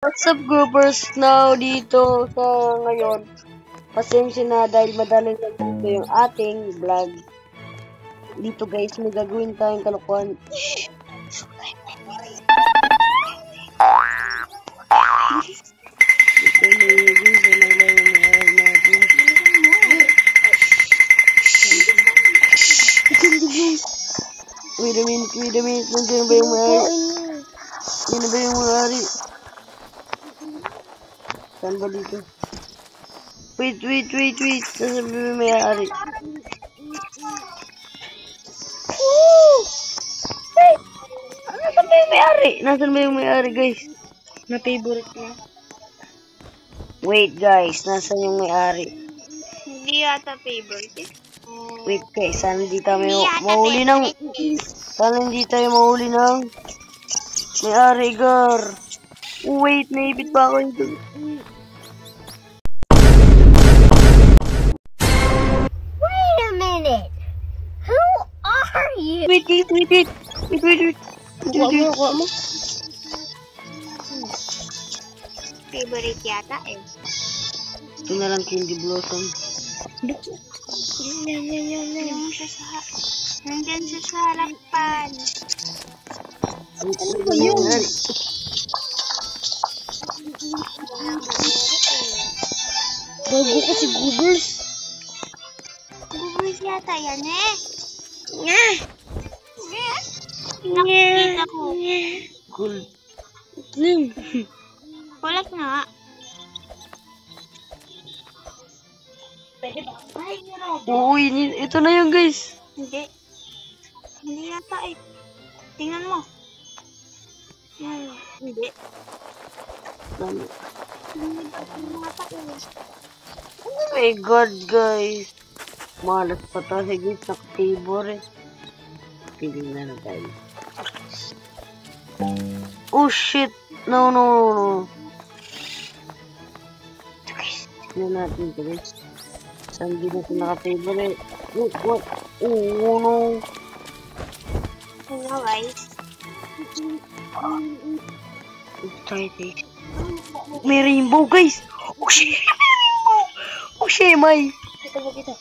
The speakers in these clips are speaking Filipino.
What's up, groupers? Now, dito sa ngayon, pasensya na dahil madali lang dito yung ating vlog. Dito guys, may gagawin tayong kalokohan. Wait a minute. Nandiyan ba yung may-ari? Yan ba yung may-ari? Saan ba dito? Wait. Nasaan ba yung may-ari? Hey! Nasaan ba yung may-ari? Nasaan ba yung may-ari, guys? Na-favorite niya. Wait, guys. Nasaan yung may-ari? Hindi yata favorite eh. Wait, guys. Sana hindi tayo mahuli ng... Sana hindi tayo mahuli ng... May-ari, gar. Wait, naipit pa ako ito. Wait a minute! Who are you? Wait. Kuha mo. Favorite yata eh. Ito na lang Candy Blossom. Yan. Nandyan siya sa harapan. Ano ba yun? Bago kasi Googles. Gugulis yata yan eh. Nakikita ko. Cool. Kulat nga. Oo, ito na yun, guys. Hindi. Hindi yata eh. Tingnan mo. Yan. Hindi. Ano? Hindi yata eh. Oh my God, guys. Malas pa tayo, guys. Naka-favorite. Piling na tayo. Oh, shit. No. Ito, guys. Tignan natin ito, guys. Saan din natin naka-favorite? What? Oh, no. Ano guys? Tayo, guys. May rainbow, guys. Oh, shit. Oh, shemay. Kita.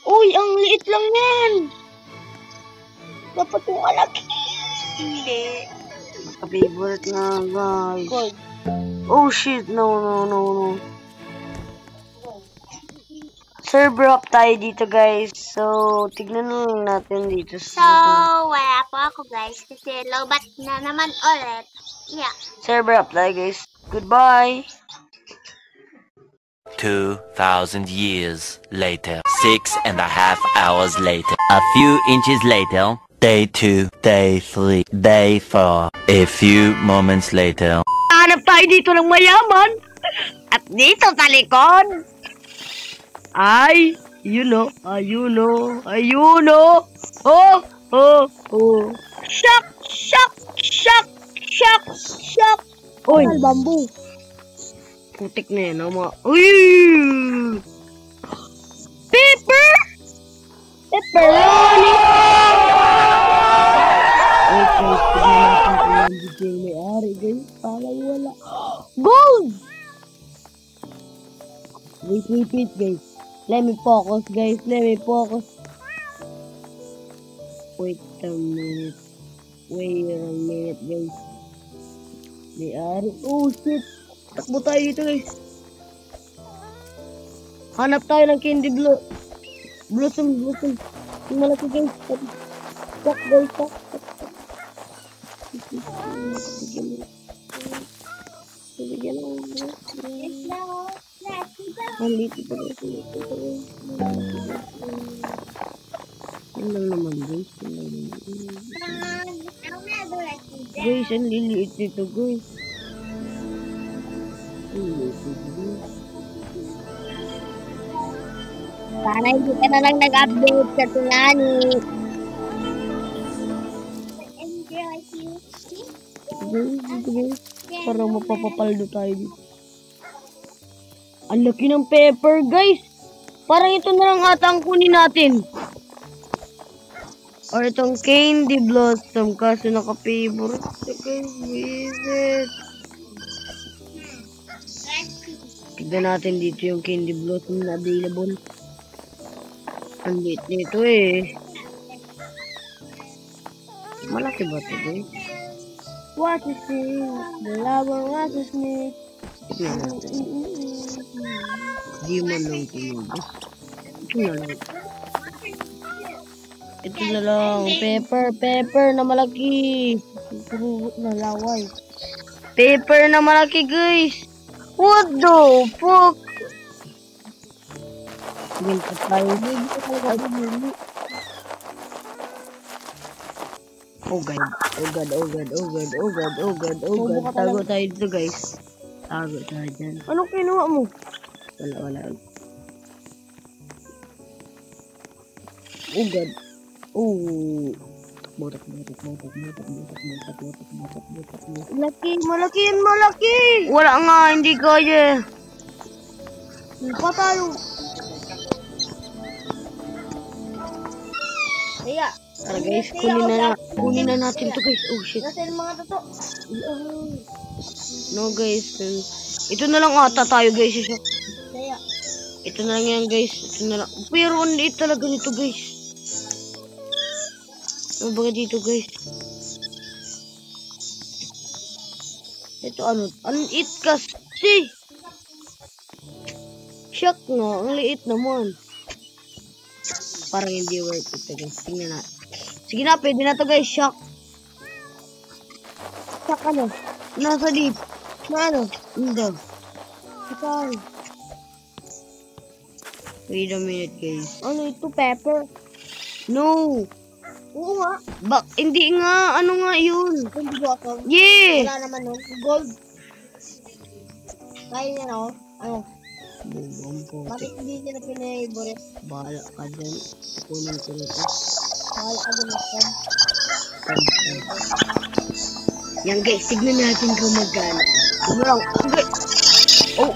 Uy, ang liit lang yan. Dapat yung alaki. Hindi. Naka-favorite na, guys. Gold. Oh, shit. No. Server up tayo dito, guys. So, tignan na lang natin dito. So, wala po ako guys. Kasi lobat na naman ulit. Yeah. Server up tayo, guys. Goodbye. 2,000 years later. 6.5 hours later. A few inches later. Day 2, day 3, day 4. A few moments later. Hanap tayo dito ng mayaman. At dito sa likod. Ay, ayun o. Oh. Shock. Oy. Bamboo. Putik na yan, mga... Uy! Pepperoni! Wait, guys. Tignan natin kung hindi yung may-ari, guys. Parang wala. Gold! Wait, guys. Let me focus, guys. Wait a minute, guys. May-ari. Oh, shit. Takbo tayo dito, guys. Hanap tayo ng Candy Blossom. Yung malaki, guys. Stop, guys. Stop. Bigyan mo. Nandito pa, guys. Yan lang naman, guys. Guys, ang liliit nito, guys. Sana hindi ka na lang nag-update sa Tunani. Guys. Para mapapapaldo tayo dito. Ang laki ng pepper, guys. Parang ito na lang ata ang kunin natin. Or itong Candy Blossom. Kaso naka-favorite. Guys, visit. Tignan natin dito yung candy blossom na available. Ang liit nito eh. Malaki ba ito guys? What is it? The lover was a snake. Tignan natin. Di man lang tingin. Ito na lang. Ito na lang. Pepper na malaki. Puro na laway. Pepper na malaki guys. What the fuck? Ganito tayo. Oh god. Tago tayo dito guys. Tago tayo dyan. Anong kinuha mo? Wala. Oh god. Oh. Botak. Malaki. Wala nga, hindi kaya. Pa tayo. Kaya. Tara guys, kunin na natin to guys. Oh shit. Nasaan mga toto? No guys. Ito na lang ata tayo guys. Kaya. Ito na lang yan guys. Ito na lang. Pero ang liit talaga nito guys. Ano ba dito guys? Ito ano? Ang liit kasi. Shock no. Ang liit naman. Parang hindi worth it guys. Tingnan na. Sige na, pwede na to guys. Shock. Shock ano? Nasa dito. Na ano? Hindi. Ito. Wait a minute guys. Ano ito? Pepper? No. Oo nga. Hindi nga. Ano nga yun? Candy blossom. Yeah. Wala naman nun. Gold. Kaya niya no? Ano? Bubong po. Bakit hindi niya na pinaborit? Bahala ka dyan. Kunin ko nito. Mahal ka din natin. Yan guys, tignan natin kung magkano. Ano lang. Okay. Oh.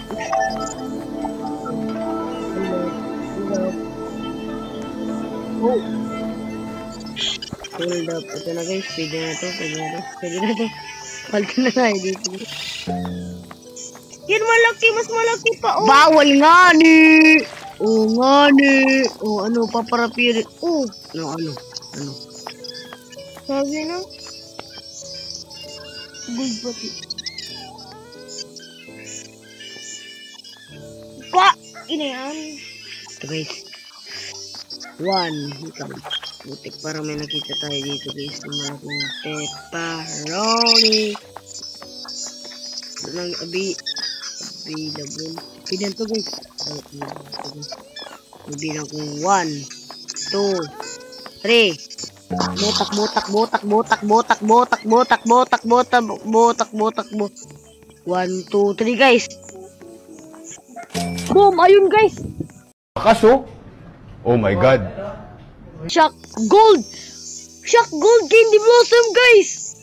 Oh. Hold up. Ito na guys. Pwede na to. Palto na tayo dito. Yan malaki. Mas malaki pa. Oh. Bawal nga ni. Oo nga ni. O ano, paparapiri. Oh. Ano. Sabi na. Gold pati. Pa! Ina yan. Ito guys. 1. Ikaw. Butik para may nakita tayo dito guys. Ng malaking pepperoni. Walang available. Pinan to guys. Bibilang kong 1, 2, 3. Botak. 1, 2, 3 guys. Boom! Ayun guys. Kaso? Oh my God. Shock gold candy blossom guys.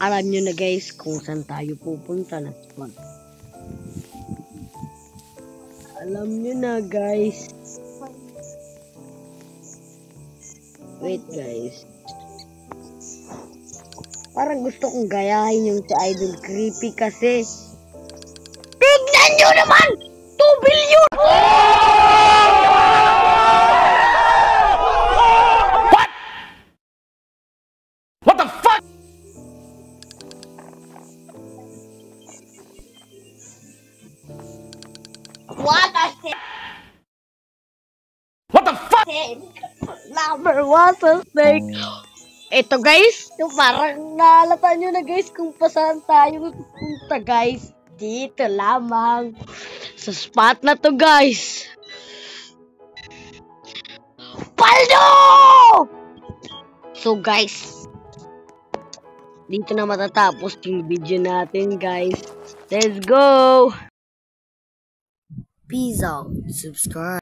Alam nyo na guys kung saan tayo pupunta na. Alam nyo na guys. Wait guys. Parang gusto kong gayahin yung si Idol Creepy kasi. Tignan nyo naman! 2 billion! What the fuck? What a What the fuck? Number was a snake. Ito guys, yung parang naalata nyo na guys kung saan tayo pupunta guys. Dito lamang sa spot na to guys. Paldo! So guys, dito na matatapos yung video natin guys. Let's go! Peace out. Subscribe.